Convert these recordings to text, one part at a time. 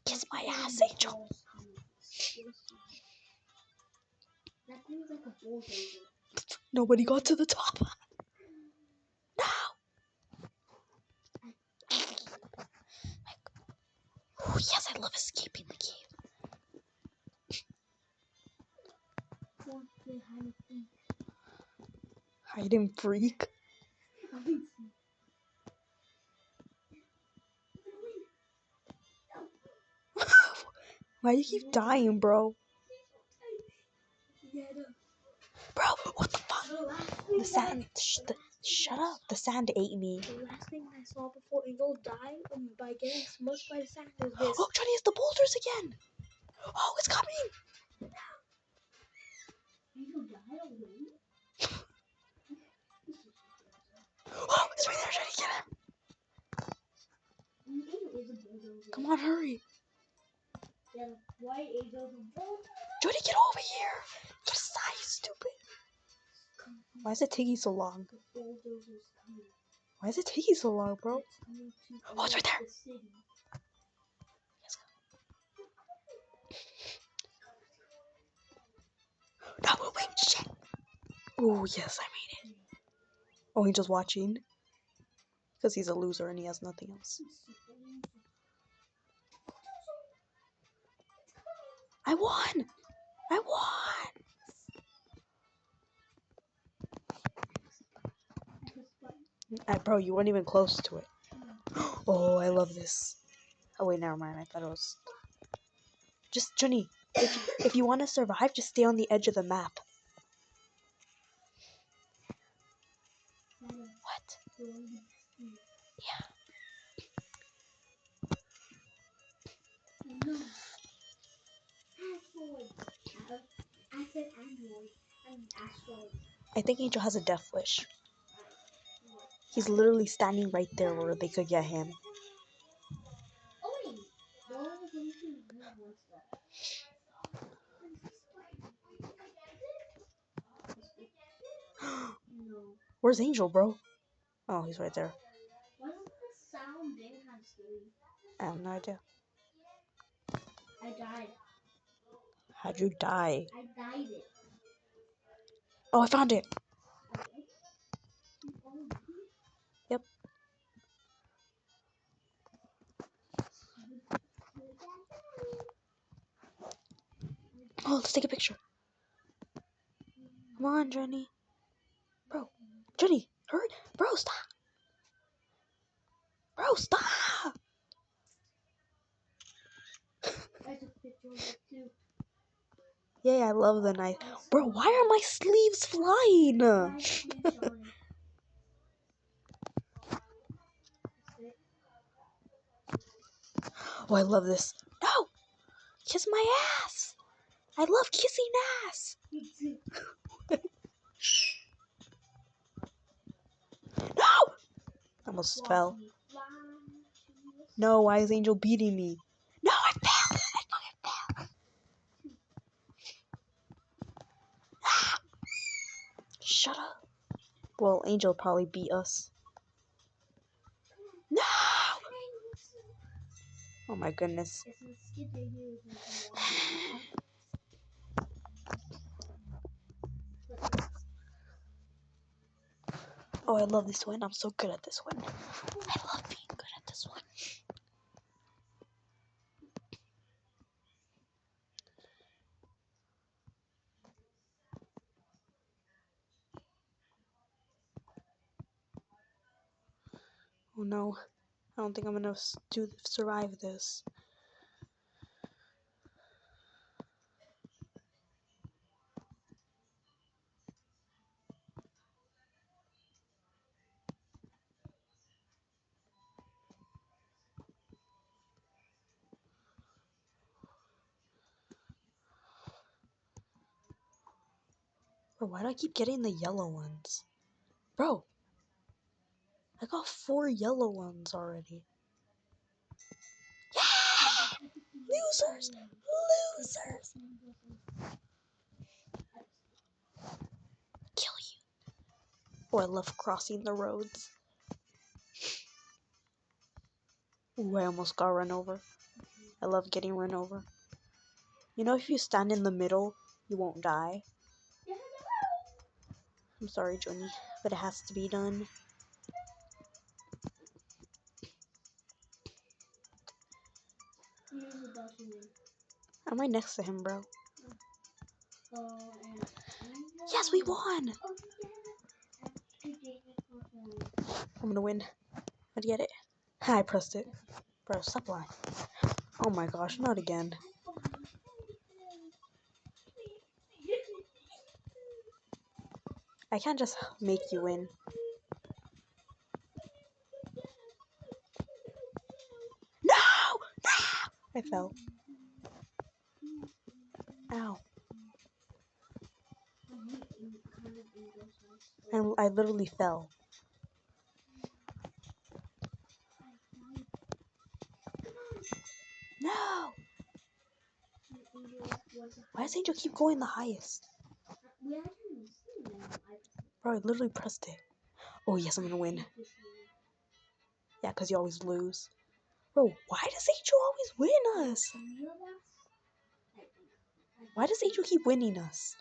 Kiss my ass, Angel. That thing's like a bulldozer. Nobody got to the top. No. Oh, yes, I love escaping the cave. Hide and freak. Why do you keep dying, bro? Bro, what the fuck? The sand. Shut up. The sand ate me. The last thing I saw before Angel died by getting smushed by the sand was this. Oh, Johnny, it's the boulders again. Oh, it's coming. Angel died already? Oh, it's right there. Johnny, get him. Angel is a bulldozer. Come on, hurry. Yeah, why Angel's a bulldozer? Johnny, get over here. Just die, you stupid. Why is it taking so long? The bulldozer's coming. Why is it taking so long, bro? It's coming to Oh, it's right there. the city. Let's go. No, wait, shit. Oh, yes, I made it. Oh, he's just watching. Because he's a loser and he has nothing else. I won! I won! Bro, you weren't even close to it. Oh, I love this. Oh, wait, never mind. I thought it was... Just, Johnny, if you want to survive, just stay on the edge of the map. What? Yeah. No. I said android. I'm asteroid. I think Angel has a death wish. He's literally standing right there where they could get him. Where's Angel, bro? Oh, he's right there. Wasn't the sound there kind of scary? I have no idea. I died. How'd you die? I died it. Oh, I found it. Yep. Oh, let's take a picture. Come on, Johnny. Bro. Johnny, hurry. Bro, stop. Bro, stop. I took a picture of it too. Yeah, I love the knife. Bro, why are my sleeves flying? Oh, I love this. No! Kiss my ass! I love kissing ass! No! I almost fell. No, why is Angel beating me? No, I fell! I fucking fell! Ah! Shut up. Well, Angel probably beat us. No! Oh my goodness. Oh, I love this one. I'm so good at this one. I love being good at this one. Oh no. I don't think I'm gonna survive this. Bro, why do I keep getting the yellow ones? Bro, I got 4 yellow ones already. Yeah! Losers! Losers! Kill you. Oh, I love crossing the roads. Ooh, I almost got run over. I love getting run over. You know, if you stand in the middle, you won't die. I'm sorry, Johnny, but it has to be done. I'm right next to him, bro. Yes, we won! I'm gonna win. I'd get it. I pressed it. Bro, stop lying. Oh my gosh, not again. I can't just make you win. No! No! I fell. Ow. And I literally fell. No! Why does Angel keep going the highest? Bro, I literally pressed it. Oh yes, I'm gonna win. Yeah, because you always lose. Bro, why does Angel always win us? Why does Angel keep winning us?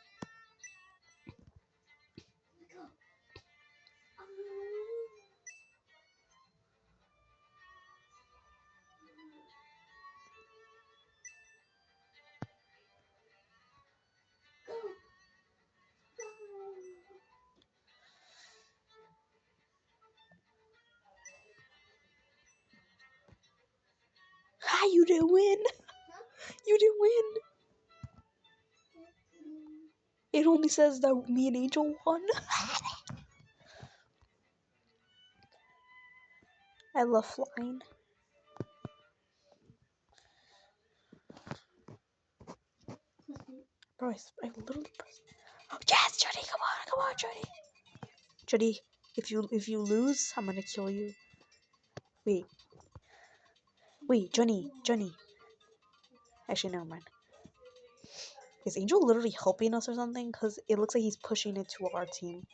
Ah, you didn't win. You didn't win. It only says that me and Angel won. I love flying. Bro, I literally pressed. Oh, yes, Johnny, come on, Johnny. Johnny, if you lose, I'm gonna kill you. Wait, Johnny. Actually, never mind. Is Angel literally helping us or something? Cause it looks like he's pushing it to our team.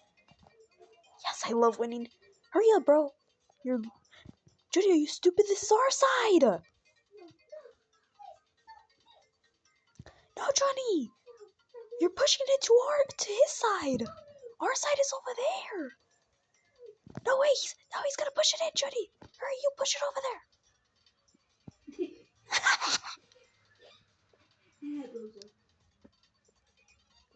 Yes, I love winning. Hurry up, bro. Johnny, are you stupid? This is our side. No, Johnny. You're pushing it to his side. Our side is over there. No way. Now he's gonna push it in, Johnny. Hurry, you push it over there.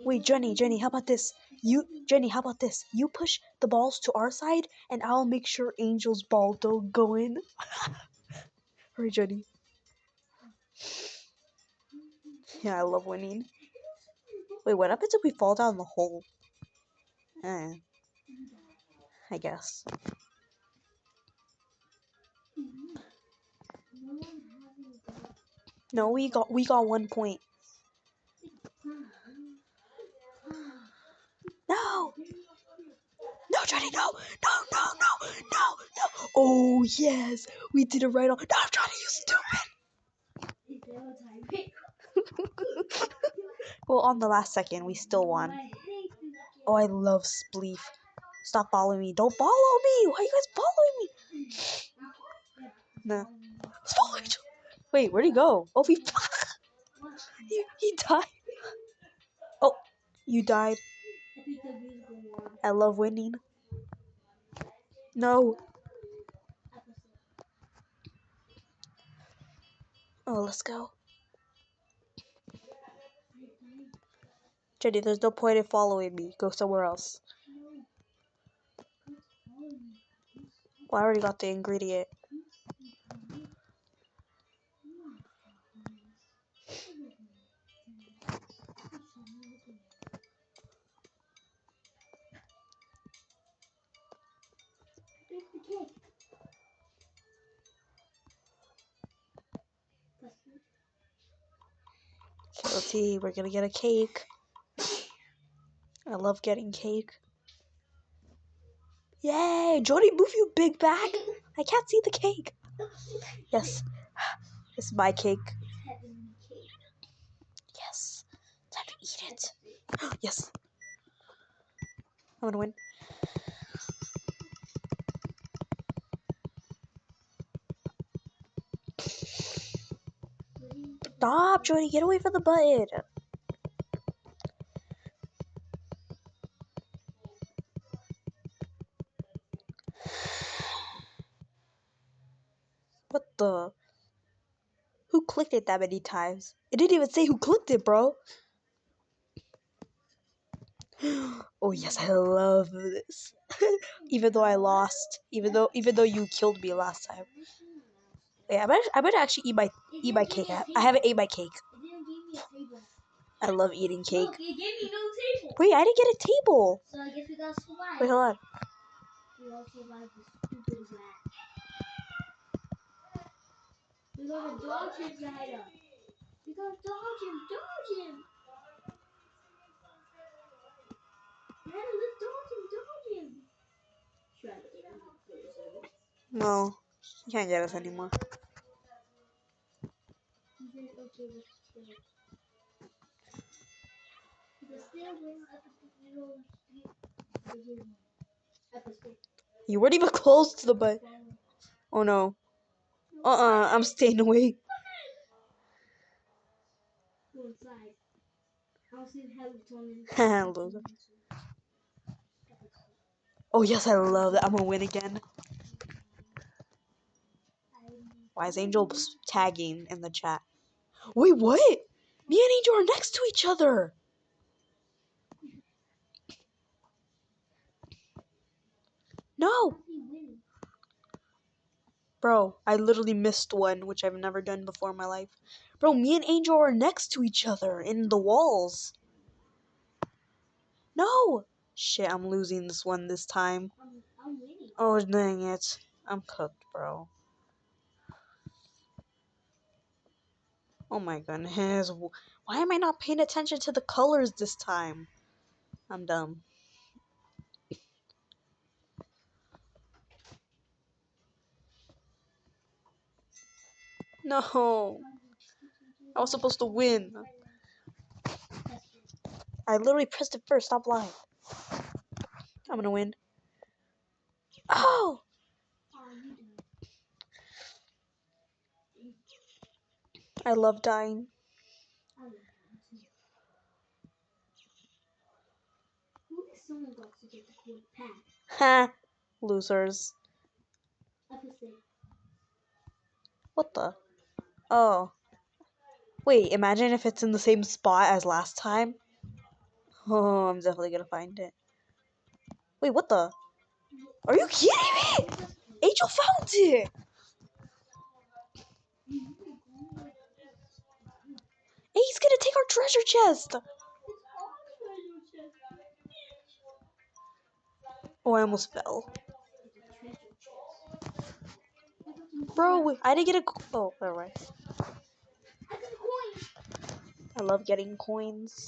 Wait, Jenny, how about this? How about this? You push the balls to our side, and I'll make sure Angel's ball don't go in. Hurry, Jenny. Yeah, I love winning. Wait, what happens if we fall down the hole? I guess. No, we got 1 point. No! No, Johnny, no! No! Oh, yes! We did it right on. No, Johnny, you stupid! Well, on the last second, we still won. Oh, I love Spleef. Stop following me. Don't follow me! Why are you guys following me? Nah. Follow each other. Wait, where'd he go? Oh, he died. Oh, you died. I love winning. No. Oh, let's go. Jenny, there's no point in following me. Go somewhere else. Well, I already got the ingredient. Okay, let's see. We're gonna get a cake. I love getting cake. Yay! Jody, move your big back. I can't see the cake. Yes. It's my cake. Yes. Time to eat it. Yes. I'm gonna win. Stop, Jody. Get away from the button. What the? Who clicked it that many times? It didn't even say who clicked it, bro. Oh yes, I love this. Even though I lost, even though you killed me last time. Yeah, I might actually eat my cake. I haven't ate my cake. It didn't give me a table. I love eating cake. Look, it gave me no table. Wait, I didn't get a table. So I guess we gotta survive. Wait, hold on. We gotta survive this stupid rat. We gotta dodge him, Zahida. We gotta dodge him, dodge him. Zahida, let's dodge him. Try to get him. No, you can't get us anymore. He said, okay, let's stay. But still, we're at the middle. You weren't even close to the butt. Oh no. I'm staying away. Go inside. I'll see how we turn Haha, loser. Oh yes, I love that. I'm gonna win again. Why is Angel tagging in the chat? Wait, what? Me and Angel are next to each other. No. Bro, I literally missed one, which I've never done before in my life. Bro, me and Angel are next to each other in the walls. No. Shit, I'm losing this one this time. I'm winning. Oh, dang it. I'm cooked, bro. Oh my goodness. Why am I not paying attention to the colors this time? I'm dumb. No. I was supposed to win. I literally pressed it first. Stop lying. I'm gonna win. Oh! I love dying. Someone got to get the cool pack. Ha! Losers. What the? Oh. Wait, imagine if it's in the same spot as last time. Oh, I'm definitely gonna find it. Wait, what the? Are you kidding me? Angel found it! Hey, he's gonna take our treasure chest! Oh, I almost fell. Bro, I didn't get a... Oh, never mind. I love getting coins.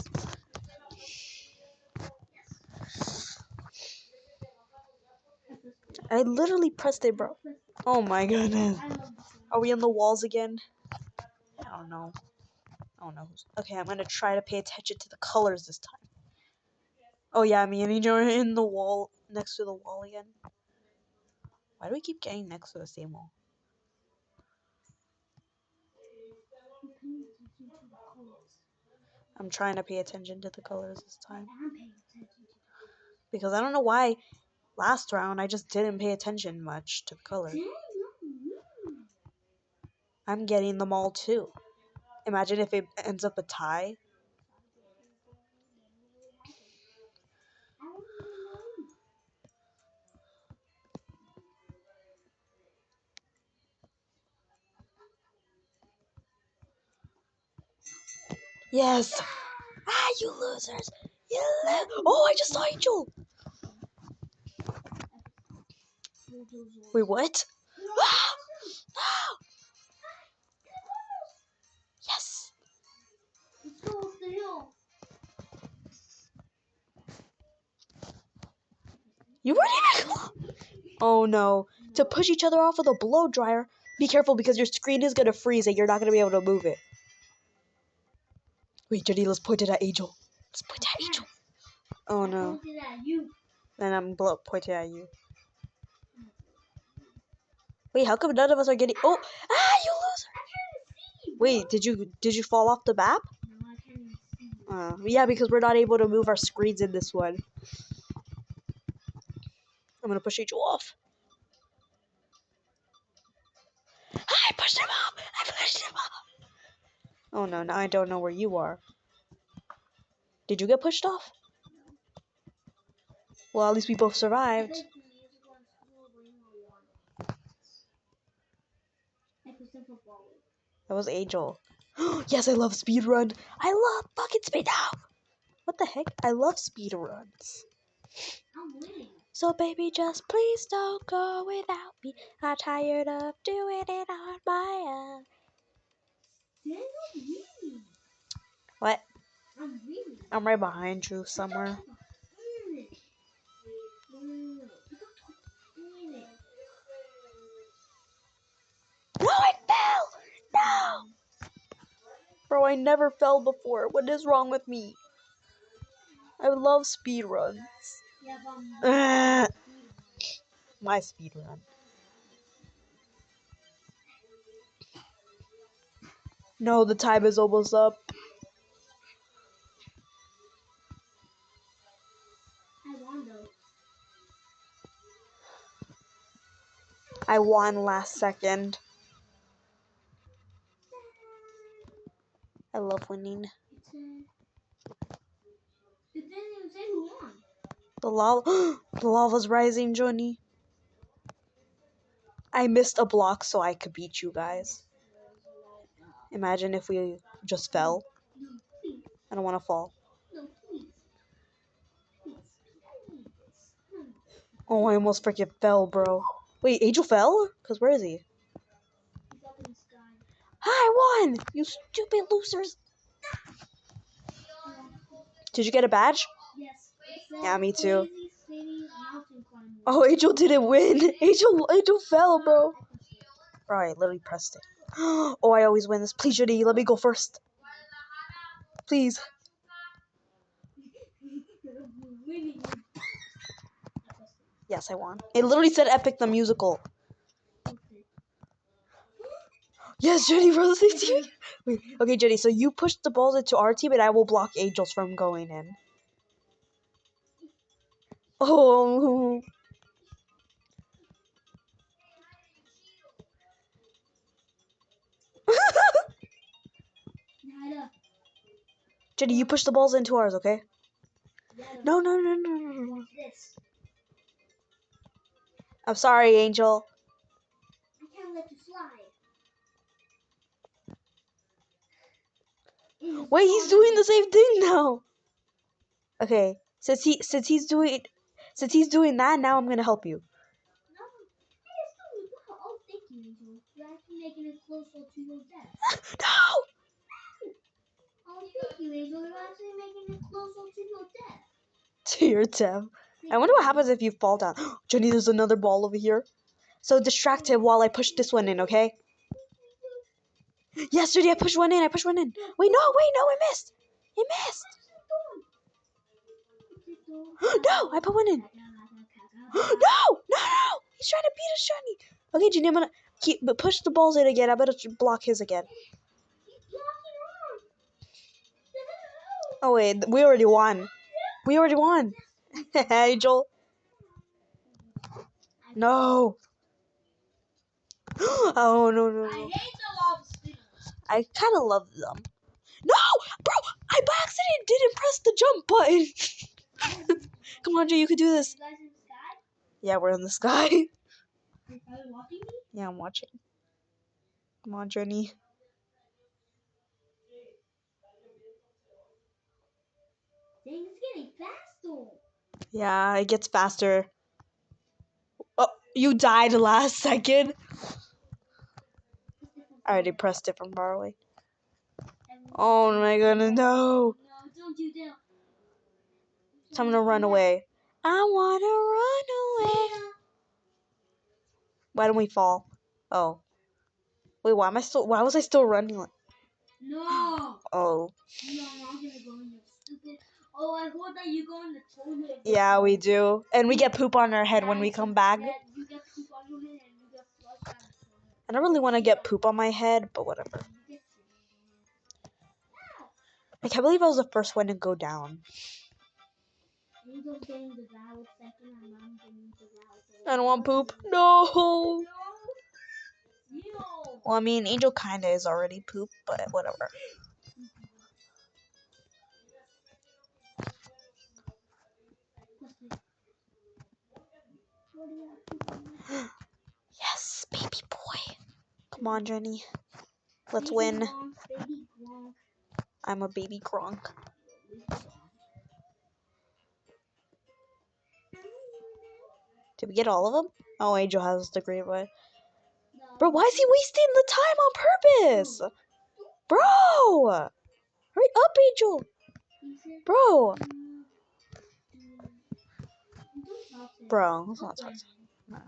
I literally pressed it, bro. Oh my goodness. Are we on the walls again? I don't know. I don't know. Okay, I'm gonna try to pay attention to the colors this time. Oh yeah, me and Angel are in the wall, next to the wall again. Why do we keep getting next to the same wall? I'm trying to pay attention to the colors this time. Because I don't know why last round I just didn't pay attention much to the colors. I'm getting them all too. Imagine if it ends up a tie. Yes! Ah, you losers! Oh, I just saw Angel! Wait, what? Ah! No! Yes! Let's go up the hill. You weren't even... Oh no. To push each other off with a blow dryer, be careful because your screen is gonna freeze and you're not gonna be able to move it. Wait, Jenny, let's point it at Angel. Let's point it at Angel. Oh no. Then I'm pointing at you. Wait, how come none of us are getting... Oh! Ah, you loser! Wait, did you fall off the map? No, I can't even see you. Yeah, because we're not able to move our screens in this one. I'm gonna push Angel off. I pushed him off! I pushed him off! Oh no, now I don't know where you are. Did you get pushed off? Well, at least we both survived. That was Angel. Yes, I love speedrun. I love fucking speed now. What the heck? I love speedruns. I'm winning. So baby, just please don't go without me. I'm tired of doing it on my own. Daniel, really? What? I'm winning. I'm right behind you somewhere. No, I fell! No! Bro, I never fell before. What is wrong with me? I love speedruns. My speedrun. No, the time is almost up. I won though. I won last second. I love winning. It didn't even say who won. The lava's rising, Johnny. I missed a block so I could beat you guys. Imagine if we just fell. No, please. I don't want to fall. No, please. Please. Please. Oh, I almost freaking fell, bro. Wait, Angel fell? Because where is he? He's up in the sky. I won! You stupid losers. Did you get a badge? Yes. Yeah, me too. Crazy City Mountain Climber. Oh, Angel didn't win. Angel fell, bro. Bro, I literally pressed it. Oh, I always win this. Please, Judy, let me go first. Please. Winning. Yes, I won. It literally said Epic the Musical. Okay. Yes, Judy, we're the same team. Wait, okay, Judy, so you push the balls into our team and I will block Angels from going in. Oh. Nada. Judy, you push the balls into ours, okay? Nada. No. Watch this. I'm sorry, Angel. I can't let you slide. Wait, he's doing the same thing now. Okay, since he's doing that, now I'm gonna help you. No. Hey, it's still wow. Oh, thank you, Angel. You're actually making it closer to your death. No. Oh, thank you, Angel. You're actually making it closer to your death. To your death. I wonder what happens if you fall down. Jenny, there's another ball over here. So distract him while I push this one in, okay? Yes, Judy, I pushed one in. Wait, no, I missed. He missed. No, I put one in. No. He's trying to beat us, Johnny. Okay, Jenny, I'm gonna push the balls in again. I better block his again. Oh wait, we already won. Angel. No. Oh no. I hate the lava spinels. I kind of love them. No, bro, I by accident didn't press the jump button. Come on, Jay, you can do this. You guys in the sky? Yeah, we're in the sky. Are you watching me? Yeah, I'm watching. Come on, Jenny. Dang, it's getting faster. Yeah, it gets faster. Oh, you died last second. I already pressed it from far away. Oh my goodness, no. No, don't you dare. So I'm gonna run away. I wanna run away. Why don't we fall? Oh. Wait, why was I still running? No. Oh. No, I'm gonna go in the stupid. Oh, I heard that you go in the toilet. Yeah, we do. And we get poop on our head when we come back. Yeah, you get poop on your head and you get flushed down the toilet. I don't really want to get poop on my head, but whatever. You get I can't believe I was the first one to go down. Angel's getting devoured second, and I'm getting devoured third. I don't want poop. No. No! Well, I mean, Angel kinda is already poop, but whatever. Yes, baby boy. Come on, Jenny. Let's Baby win. Gronk, baby Gronk. I'm a baby Gronk. Did we get all of them? Oh, Angel has the great one. Bro, why is he wasting the time on purpose? Bro! Hurry up, Angel! Bro! Bro, let's not talk to him. No.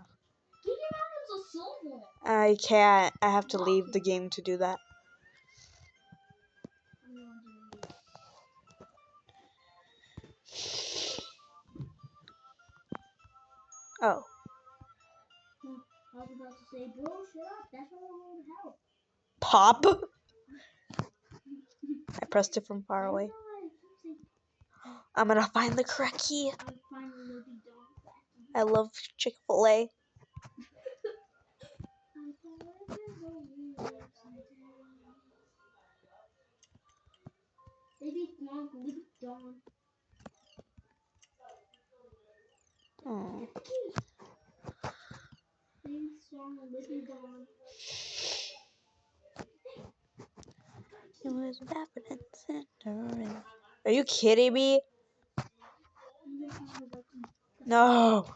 I can't. I have to leave the game to do that. Oh. I was about to say, bro, shut up. That's why I want help. Pop? I pressed it from far away. I'm gonna find the correct key. I love Chick-fil-A. Baby Gronk, Little Dawn. Oh. Baby song, Little Dawn. It was rapid and center. Are you kidding me? No.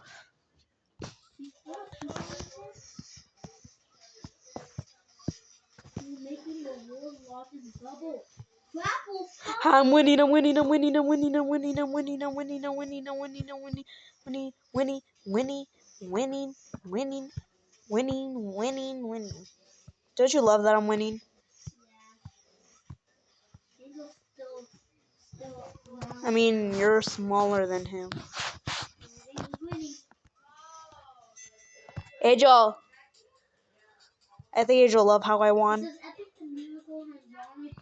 You're making the world's largest bubble. Grapple! I'm winning, I'm winning, I'm winning, I'm winning, I'm winning, I'm winning, I'm winning, I'm winning, I'm winning, I'm winning, winning, winning, winning, winning, winning, winning, winning, winning. Don't you love that I'm winning? Yeah. Angel's still around. I mean, you're smaller than him. Angel's winning. Angel. I think Angel love how I won. It says Epic the Miracle has won it.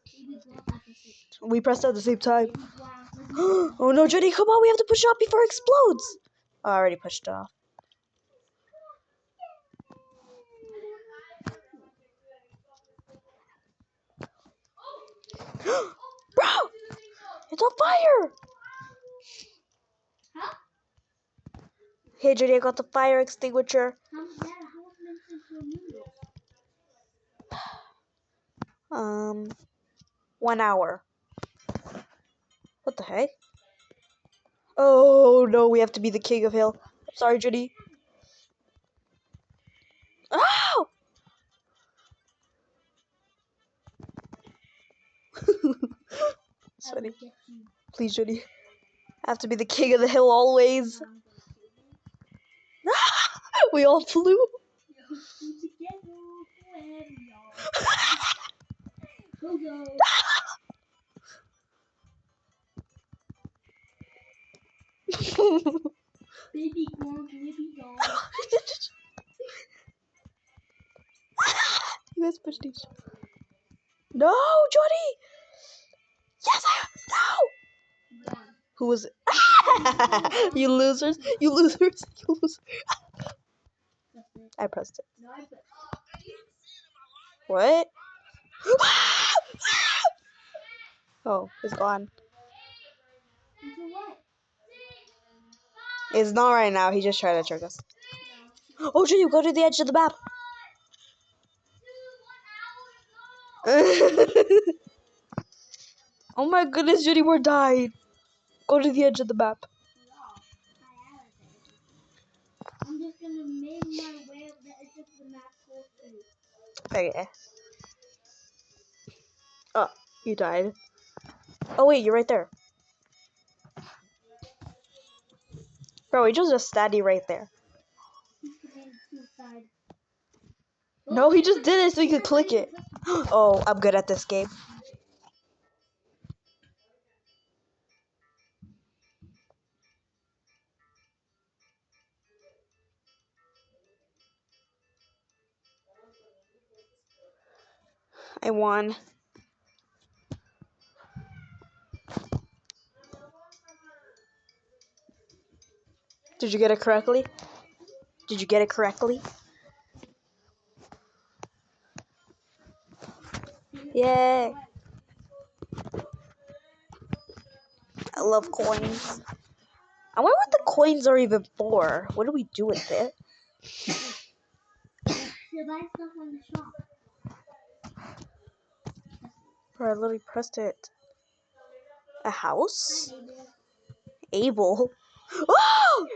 Baby Gronk has a six. We pressed at the same time. Baby Gronk. Oh no, Jenny, come on, we have to push it off before it explodes. Oh, I already pushed it off. Bro! It's on fire! Huh? Hey, Jenny, I got the fire extinguisher. How much minutes into a noodle? 1 hour. What the heck? Oh no, we have to be the king of hill. I'm sorry, Jenny. Ow! Sorry. Please, Jenny. I have to be the king of the hill always. We all flew. Baby Gronk, baby dog. You guys pushed each other. No, Johnny! Yes, no! Who was it? You losers! You losers! You losers! I pressed it. No, I put. What? Oh, it's gone. Into what? It's not right now. He just tried to trick us. Oh, Johnny, go to the edge of the map. Oh my goodness, Judy, we're dying. Go to the edge of the map. I'm just gonna make my way up the edge of the map for you. Okay. Oh, you died. Oh wait, you're right there. Bro, Angel's just standing right there. He's committed suicide. No, he just did it so he could click it. Oh, I'm good at this game. I won. Did you get it correctly? Did you get it correctly? Yay! I love coins. I wonder what the coins are even for. What do we do with it? You buy stuff from the shop. Bro, I literally pressed it. A house? Hi, neighbor. Able? Oh!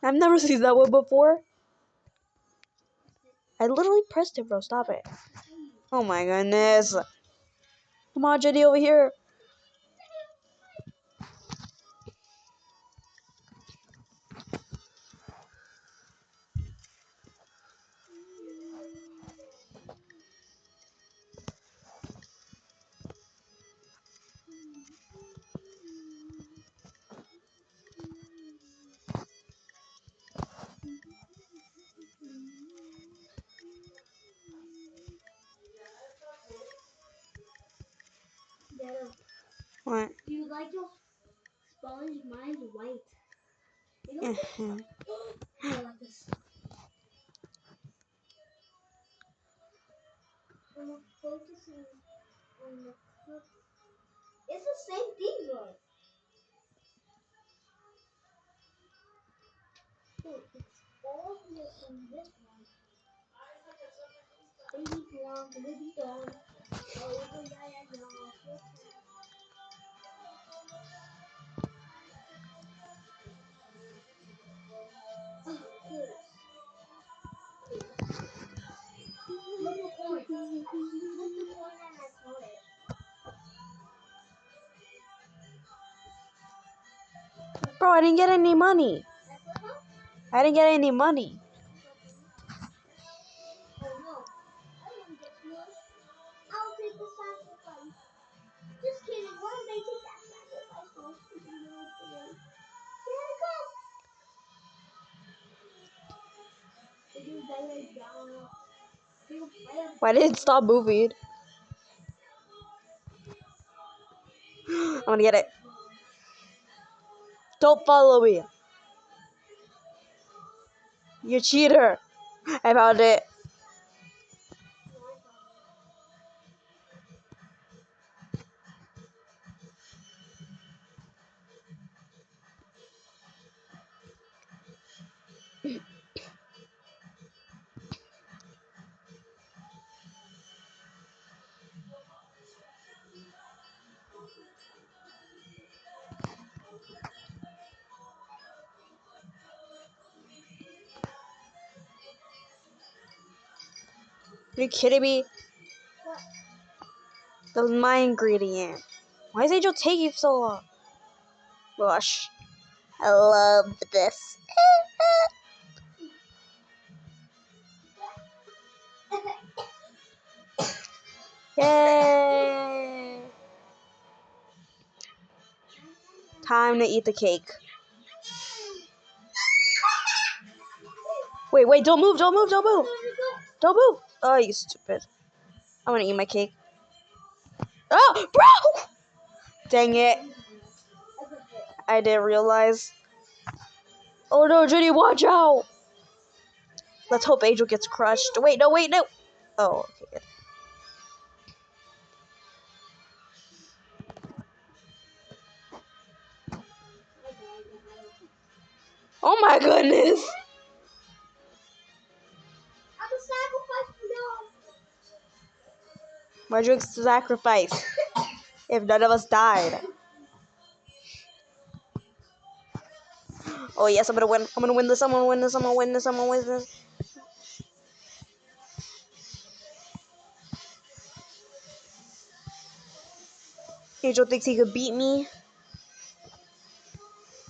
I've never seen that one before. I literally pressed it, bro. Stop it. Oh my goodness. Come on, Jenny, over here. Dada, What? do you like your sponge? Mine's white. You know Mhm. I like this. I'm focusing on the cup. It's the same thing, though. Look, it's all here in this one. Baby blonde, baby dog. Oh, yeah, yeah, yeah. Oh, good. Flip the coin. Flip the coin and I caught it. Bro, I didn't get any money. That's what happened. I didn't get any money. Oh no. I want to get yours. I'll take the sacrifice. Just kidding. Why would I take that sacrifice? Oh, here it comes. Baby, baby, down. Baby, baby, Why did it stop moving? I'm gonna get it. Don't follow me. You cheater. I found it. Are you kidding me? What? That was my ingredient. Why is Angel taking so long? Gosh. I love this. Yay! Time to eat the cake. Wait, don't move, don't move, don't move. Don't move. Oh, you stupid. I want to eat my cake. Oh, bro! Dang it. I didn't realize. Oh no, Jenny, watch out. Let's hope Angel gets crushed. Wait, no. Oh, okay, good. Oh my goodness. I'm a sacrifice for y'all. Why'd you sacrifice if none of us died? Oh yes, I'm gonna win. I'm gonna win this. I'm gonna win this. I'm gonna win this. I'm gonna win this. Angel thinks he could beat me.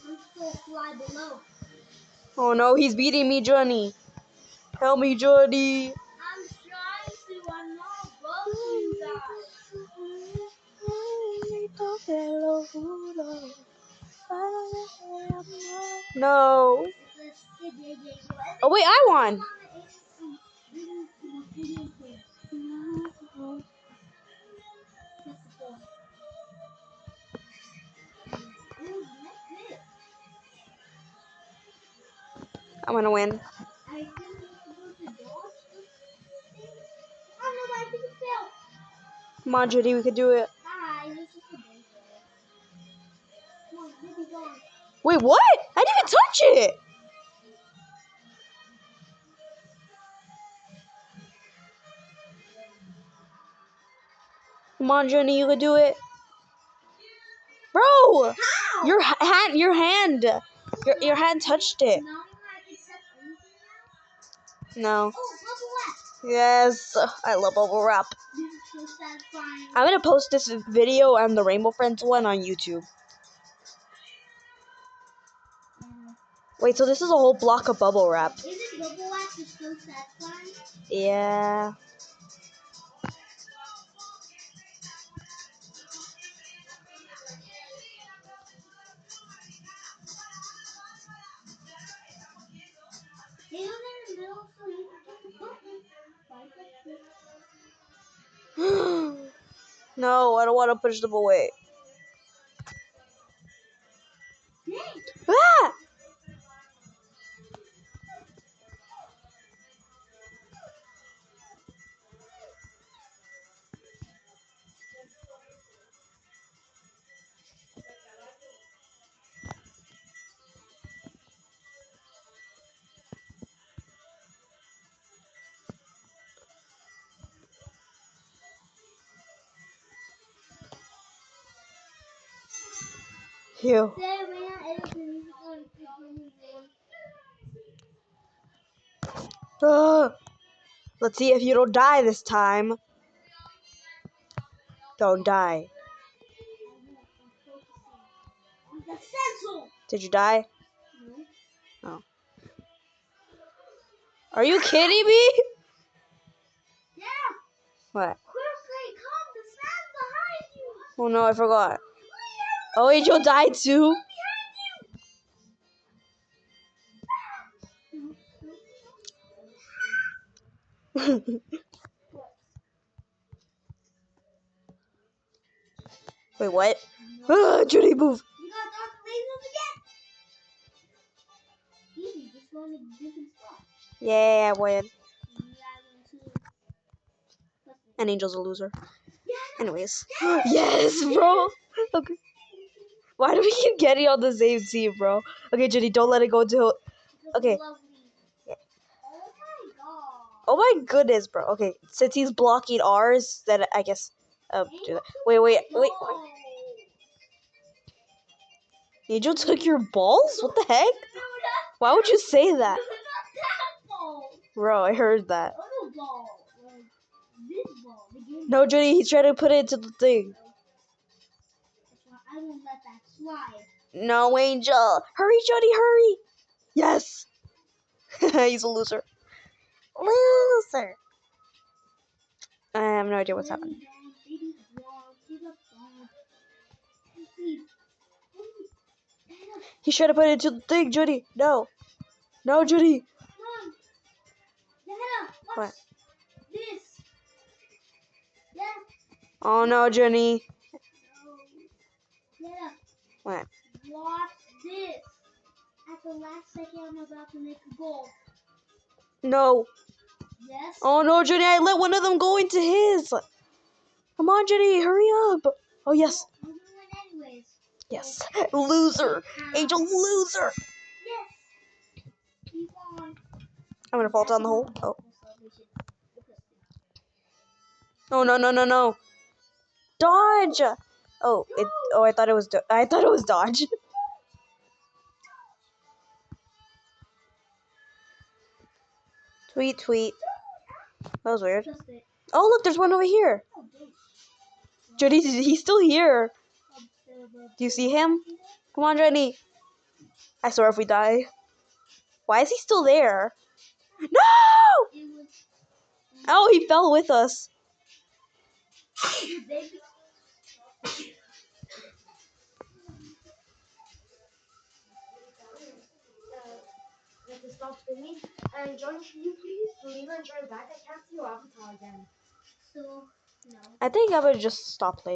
I'm still fly below. Oh no, he's beating me, Johnny. Help me, Johnny. I'm trying to. I'm not above you guys. No. Oh wait, I won. I'm gonna win. I think we're supposed to dodge this thing. Oh no, I think it fell. Come on, Judy, we could do it. Hi, this is the base. Come on, get me going. Wait, what? I didn't even touch it. Come on, Judy, you could do it. Bro, How? your hand touched it. Now I can set anything now? No. Oh, bubble wrap. Yes, I love bubble wrap. This is so satisfying. I'm gonna post this video and the Rainbow Friends one on YouTube. Wait, so this is a whole block of bubble wrap. Isn't bubble wrap just so satisfying? Yeah. They do it in the middle so you can get the book. No, I don't want to push them away. Dang. Ah! Ew. Let's see if you don't die this time. Don't die. Did you die? No. Oh. Are you kidding me? Yeah. What? Quickly, come. The sand's behind you. Oh no, I forgot. Oh, Angel died too. Wait, what? Judy, move. You got dark lasers again. Easy, just go in a different spot. Yeah, I win. Yeah, I win too. And Angel's a loser. Yeah, Anyways. Yes, bro. Okay. Why do we keep getting on the same team, bro? Okay, Judy, don't let it go to... Okay. Lovely. Yeah. Oh my god. Oh my goodness, bro. Okay, since he's blocking ours, then I guess... do that. Wait. Angel took your balls? What the heck? Why would you say that? Not that ball. Bro, I heard that. Other ball. Like this ball. The game No, Judy, he's trying to put it into the thing. I won't let that slide. No, Angel. Hurry, Judy, hurry. Yes. He's a loser. Loser. I have no idea what's happening. He's trying to put it into the thing, Judy. No. No, Judy. What? This. Yeah. Oh, no, Judy. Yeah. What? Watch this. At the last second, I'm about to make a goal. No. Yes. Oh, no, Judy. I let one of them go into his. Come on, Judy. Hurry up. Oh, yes. We're gonna win anyways. Yes. Loser. Angel, loser. Yes. Keep on. I'm going to fall down the hole. Oh. Oh, no. Dodge. Oh, I thought it was dodge. Tweet. That was weird. Oh, look, there's one over here. Judy, he's still here. Do you see him? Come on, Jenny. I swear if we die. Why is he still there? No! Oh, he fell with us. To stop streaming and join you please leave and join back. I can't see your avatar again. So no. I think I would just stop playing.